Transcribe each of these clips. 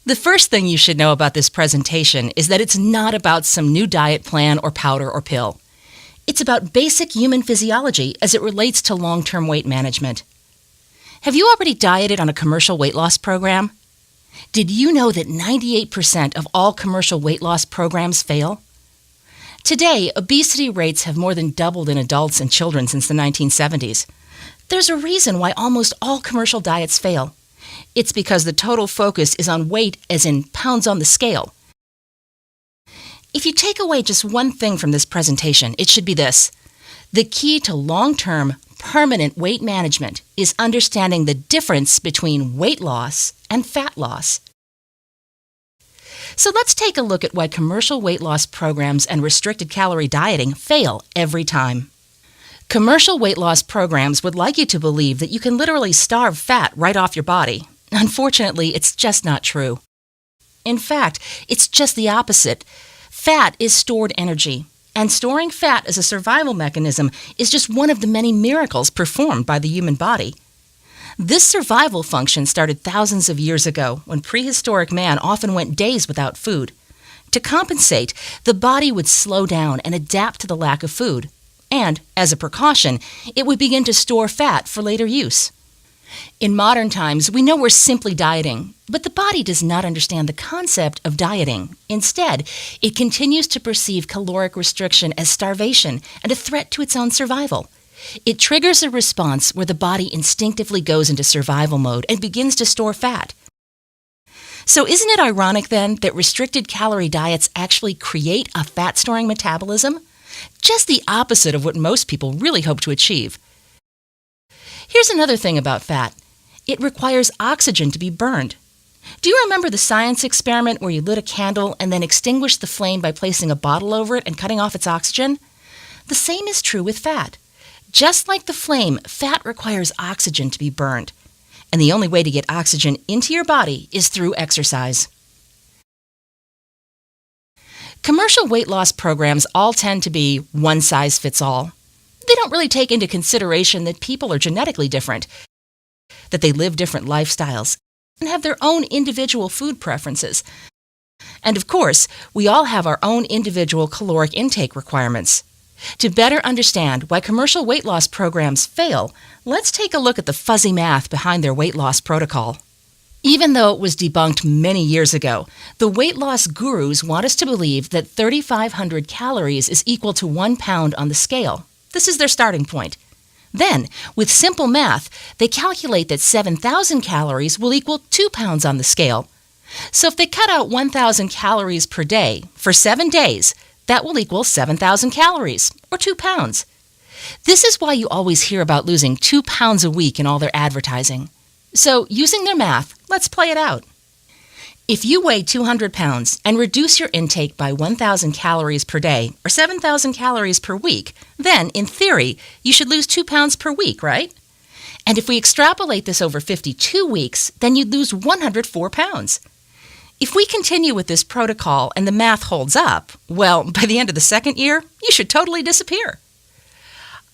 The first thing you should know about this presentation is that it's not about some new diet plan or powder or pill. It's about basic human physiology as it relates to long-term weight management. Have you already dieted on a commercial weight loss program? Did you know that 98% of all commercial weight loss programs fail? Today, obesity rates have more than doubled in adults and children since the 1970s. There's a reason why almost all commercial diets fail. It's because the total focus is on weight, as in pounds on the scale. If you take away just one thing from this presentation, it should be this. The key to long-term, permanent weight management is understanding the difference between weight loss and fat loss. So let's take a look at why commercial weight loss programs and restricted calorie dieting fail every time. Commercial weight loss programs would like you to believe that you can literally starve fat right off your body. Unfortunately, it's just not true. In fact, it's just the opposite. Fat is stored energy, and storing fat as a survival mechanism is just one of the many miracles performed by the human body. This survival function started thousands of years ago when prehistoric man often went days without food. To compensate, the body would slow down and adapt to the lack of food. And, as a precaution, it would begin to store fat for later use. In modern times, we know we're simply dieting, but the body does not understand the concept of dieting. Instead, it continues to perceive caloric restriction as starvation and a threat to its own survival. It triggers a response where the body instinctively goes into survival mode and begins to store fat. So isn't it ironic then that restricted calorie diets actually create a fat-storing metabolism? Just the opposite of what most people really hope to achieve. Here's another thing about fat. It requires oxygen to be burned. Do you remember the science experiment where you lit a candle and then extinguished the flame by placing a bottle over it and cutting off its oxygen? The same is true with fat. Just like the flame, fat requires oxygen to be burned. And the only way to get oxygen into your body is through exercise. Commercial weight loss programs all tend to be one size fits all. They don't really take into consideration that people are genetically different, that they live different lifestyles, and have their own individual food preferences. And of course, we all have our own individual caloric intake requirements. To better understand why commercial weight loss programs fail, let's take a look at the fuzzy math behind their weight loss protocol. Even though it was debunked many years ago, the weight loss gurus want us to believe that 3,500 calories is equal to 1 pound on the scale. This is their starting point. Then, with simple math, they calculate that 7,000 calories will equal 2 pounds on the scale. So if they cut out 1,000 calories per day for 7 days, that will equal 7,000 calories, or 2 pounds. This is why you always hear about losing 2 pounds a week in all their advertising. So, using their math, let's play it out. If you weigh 200 pounds and reduce your intake by 1,000 calories per day, or 7,000 calories per week, then, in theory, you should lose 2 pounds per week, right? And if we extrapolate this over 52 weeks, then you'd lose 104 pounds. If we continue with this protocol and the math holds up, well, by the end of the second year, you should totally disappear.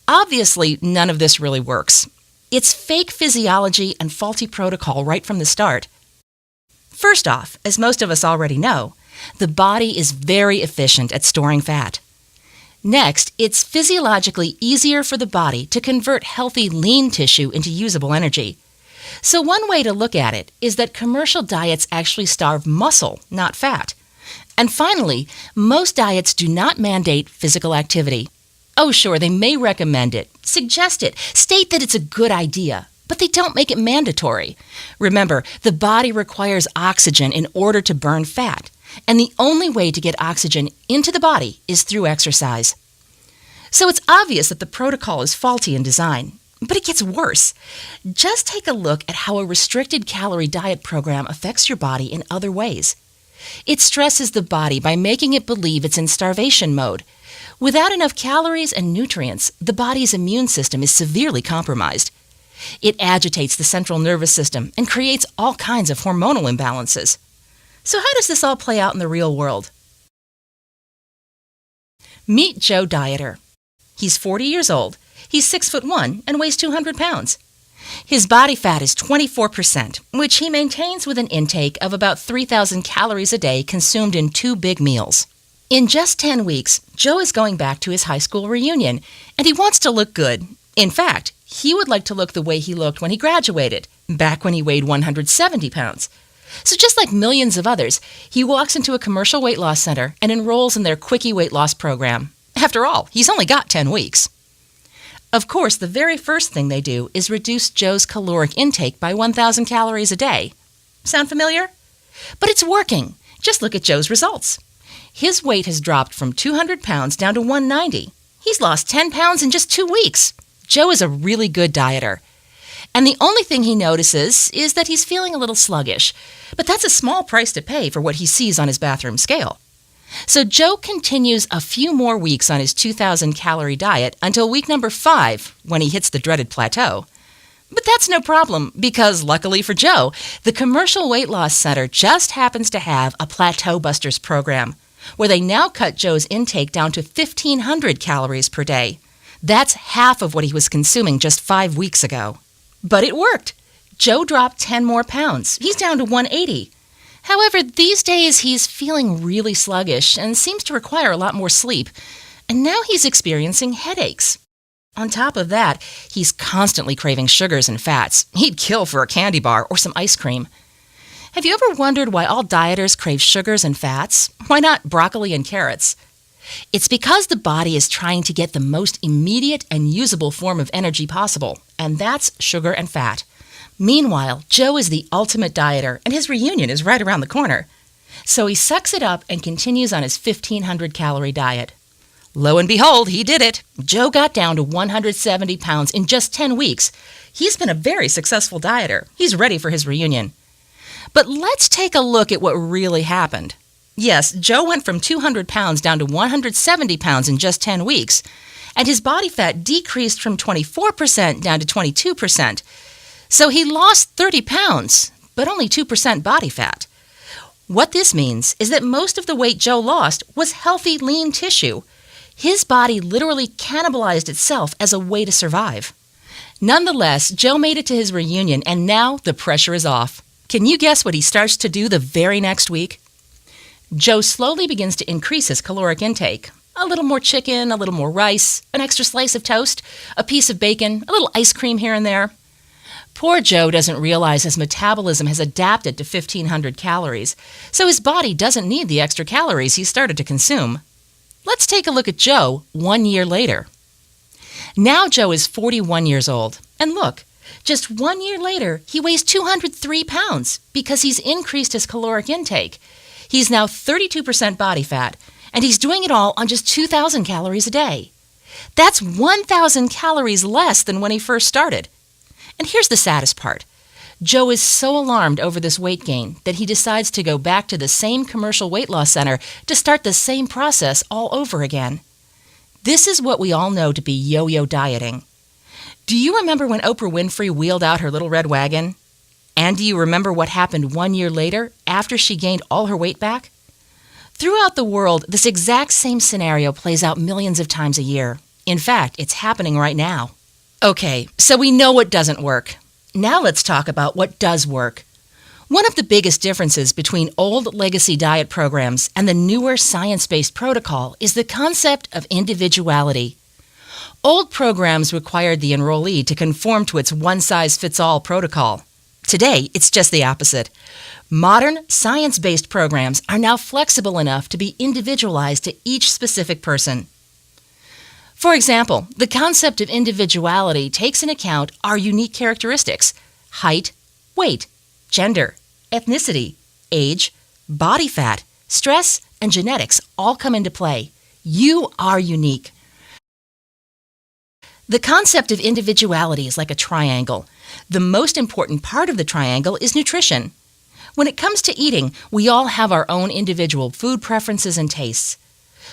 Obviously, none of this really works. It's fake physiology and faulty protocol right from the start. First off, as most of us already know, the body is very efficient at storing fat. Next, it's physiologically easier for the body to convert healthy lean tissue into usable energy. So one way to look at it is that commercial diets actually starve muscle, not fat. And finally, most diets do not mandate physical activity. Oh sure, they may recommend it, suggest it, state that it's a good idea, but they don't make it mandatory. Remember, the body requires oxygen in order to burn fat, and the only way to get oxygen into the body is through exercise. So it's obvious that the protocol is faulty in design. But it gets worse. Just take a look at how a restricted calorie diet program affects your body in other ways. It stresses the body by making it believe it's in starvation mode. Without enough calories and nutrients, the body's immune system is severely compromised. It agitates the central nervous system and creates all kinds of hormonal imbalances. So how does this all play out in the real world? Meet Joe Dieter. He's 40 years old. He's 6'1" and weighs 200 pounds. His body fat is 24%, which he maintains with an intake of about 3,000 calories a day consumed in 2 big meals. In just 10 weeks, Joe is going back to his high school reunion, and he wants to look good. In fact, he would like to look the way he looked when he graduated, back when he weighed 170 pounds. So just like millions of others, he walks into a commercial weight loss center and enrolls in their Quickie weight loss program. After all, he's only got 10 weeks. Of course, the very first thing they do is reduce Joe's caloric intake by 1,000 calories a day. Sound familiar? But it's working. Just look at Joe's results. His weight has dropped from 200 pounds down to 190. He's lost 10 pounds in just 2 weeks. Joe is a really good dieter. And the only thing he notices is that he's feeling a little sluggish. But that's a small price to pay for what he sees on his bathroom scale. So Joe continues a few more weeks on his 2,000 calorie diet until week number 5, when he hits the dreaded plateau. But that's no problem, because luckily for Joe, the Commercial Weight Loss Center just happens to have a Plateau Busters program, where they now cut Joe's intake down to 1,500 calories per day. That's half of what he was consuming just 5 weeks ago. But it worked. Joe dropped 10 more pounds. He's down to 180. However, these days he's feeling really sluggish and seems to require a lot more sleep. And now he's experiencing headaches. On top of that, he's constantly craving sugars and fats. He'd kill for a candy bar or some ice cream. Have you ever wondered why all dieters crave sugars and fats? Why not broccoli and carrots? It's because the body is trying to get the most immediate and usable form of energy possible, and that's sugar and fat. Meanwhile, Joe is the ultimate dieter, and his reunion is right around the corner. So he sucks it up and continues on his 1,500 calorie diet. Lo and behold, he did it. Joe got down to 170 pounds in just 10 weeks. He's been a very successful dieter. He's ready for his reunion. But let's take a look at what really happened. Yes, Joe went from 200 pounds down to 170 pounds in just 10 weeks, and his body fat decreased from 24% down to 22%. So he lost 30 pounds, but only 2% body fat. What this means is that most of the weight Joe lost was healthy, lean tissue. His body literally cannibalized itself as a way to survive. Nonetheless, Joe made it to his reunion, and now the pressure is off. Can you guess what he starts to do the very next week? Joe slowly begins to increase his caloric intake. A little more chicken, a little more rice, an extra slice of toast, a piece of bacon, a little ice cream here and there. Poor Joe doesn't realize his metabolism has adapted to 1,500 calories, so his body doesn't need the extra calories he started to consume. Let's take a look at Joe 1 year later. Now Joe is 41 years old, and look, just 1 year later, he weighs 203 pounds because he's increased his caloric intake. He's now 32% body fat, and he's doing it all on just 2,000 calories a day. That's 1,000 calories less than when he first started. And here's the saddest part. Joe is so alarmed over this weight gain that he decides to go back to the same commercial weight loss center to start the same process all over again. This is what we all know to be yo-yo dieting. Do you remember when Oprah Winfrey wheeled out her little red wagon? And do you remember what happened 1 year later after she gained all her weight back? Throughout the world, this exact same scenario plays out millions of times a year. In fact, it's happening right now. Okay, so we know what doesn't work. Now let's talk about what does work. One of the biggest differences between old legacy diet programs and the newer science-based protocol is the concept of individuality. Old programs required the enrollee to conform to its one-size-fits-all protocol. Today, it's just the opposite. Modern, science-based programs are now flexible enough to be individualized to each specific person. For example, the concept of individuality takes into account our unique characteristics: height, weight, gender, ethnicity, age, body fat, stress, and genetics all come into play. You are unique. The concept of individuality is like a triangle. The most important part of the triangle is nutrition. When it comes to eating, we all have our own individual food preferences and tastes.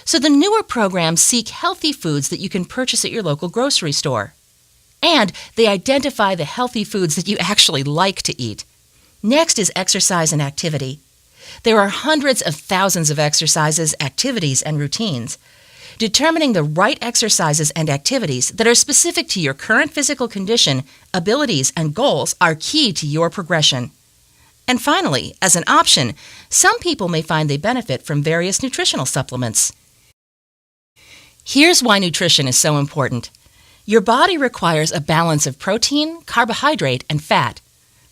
So the newer programs seek healthy foods that you can purchase at your local grocery store. And they identify the healthy foods that you actually like to eat. Next is exercise and activity. There are hundreds of thousands of exercises, activities, and routines. Determining the right exercises and activities that are specific to your current physical condition, abilities, and goals are key to your progression. And finally, as an option, some people may find they benefit from various nutritional supplements. Here's why nutrition is so important. Your body requires a balance of protein, carbohydrate, and fat.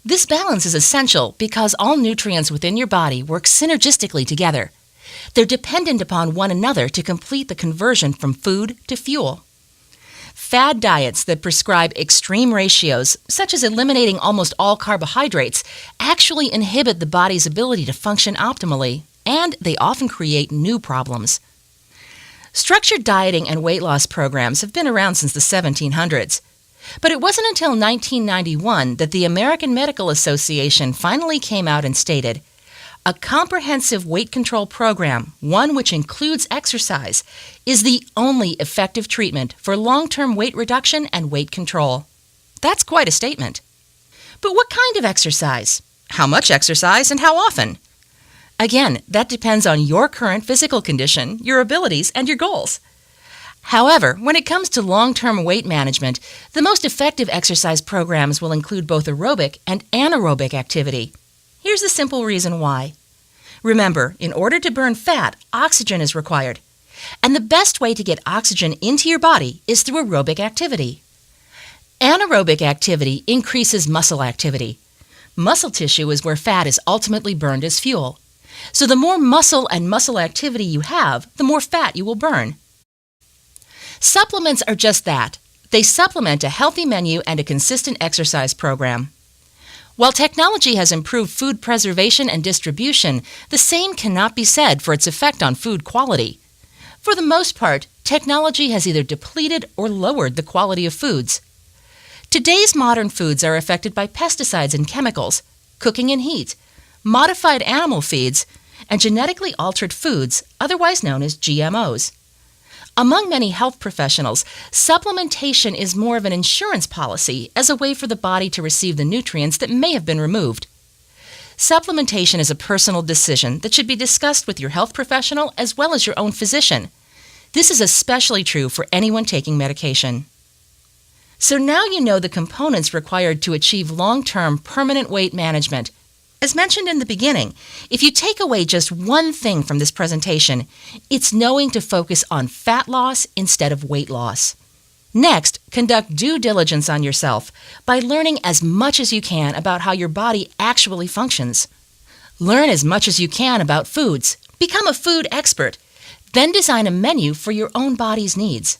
This balance is essential because all nutrients within your body work synergistically together. They're dependent upon one another to complete the conversion from food to fuel. Fad diets that prescribe extreme ratios, such as eliminating almost all carbohydrates, actually inhibit the body's ability to function optimally, and they often create new problems. Structured dieting and weight loss programs have been around since the 1700s. But it wasn't until 1991 that the American Medical Association finally came out and stated, "A comprehensive weight control program, one which includes exercise, is the only effective treatment for long-term weight reduction and weight control." That's quite a statement. But what kind of exercise? How much exercise and how often? Again, that depends on your current physical condition, your abilities, and your goals. However, when it comes to long-term weight management, the most effective exercise programs will include both aerobic and anaerobic activity. Here's the simple reason why. Remember, in order to burn fat, oxygen is required. And the best way to get oxygen into your body is through aerobic activity. Anaerobic activity increases muscle activity. Muscle tissue is where fat is ultimately burned as fuel. So the more muscle and muscle activity you have, the more fat you will burn. Supplements are just that. They supplement a healthy menu and a consistent exercise program. While technology has improved food preservation and distribution, the same cannot be said for its effect on food quality. For the most part, technology has either depleted or lowered the quality of foods. Today's modern foods are affected by pesticides and chemicals, cooking and heat, modified animal feeds, and genetically altered foods, otherwise known as GMOs. Among many health professionals, supplementation is more of an insurance policy as a way for the body to receive the nutrients that may have been removed. Supplementation is a personal decision that should be discussed with your health professional as well as your own physician. This is especially true for anyone taking medication. So now you know the components required to achieve long-term permanent weight management. As mentioned in the beginning, if you take away just one thing from this presentation, it's knowing to focus on fat loss instead of weight loss. Next, conduct due diligence on yourself by learning as much as you can about how your body actually functions. Learn as much as you can about foods. Become a food expert. Then design a menu for your own body's needs.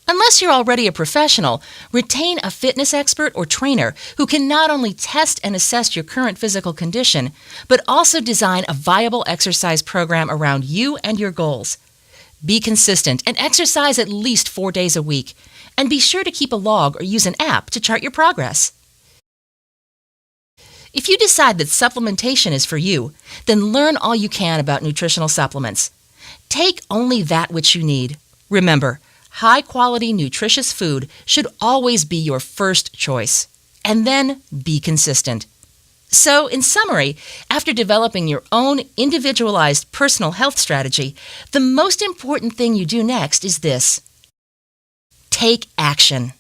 Unless you're already a professional, retain a fitness expert or trainer who can not only test and assess your current physical condition, but also design a viable exercise program around you and your goals. Be consistent and exercise at least 4 days a week, and be sure to keep a log or use an app to chart your progress. If you decide that supplementation is for you, then learn all you can about nutritional supplements. Take only that which you need. Remember, high-quality, nutritious food should always be your first choice. And then be consistent. So, in summary, after developing your own individualized personal health strategy, the most important thing you do next is this: take action.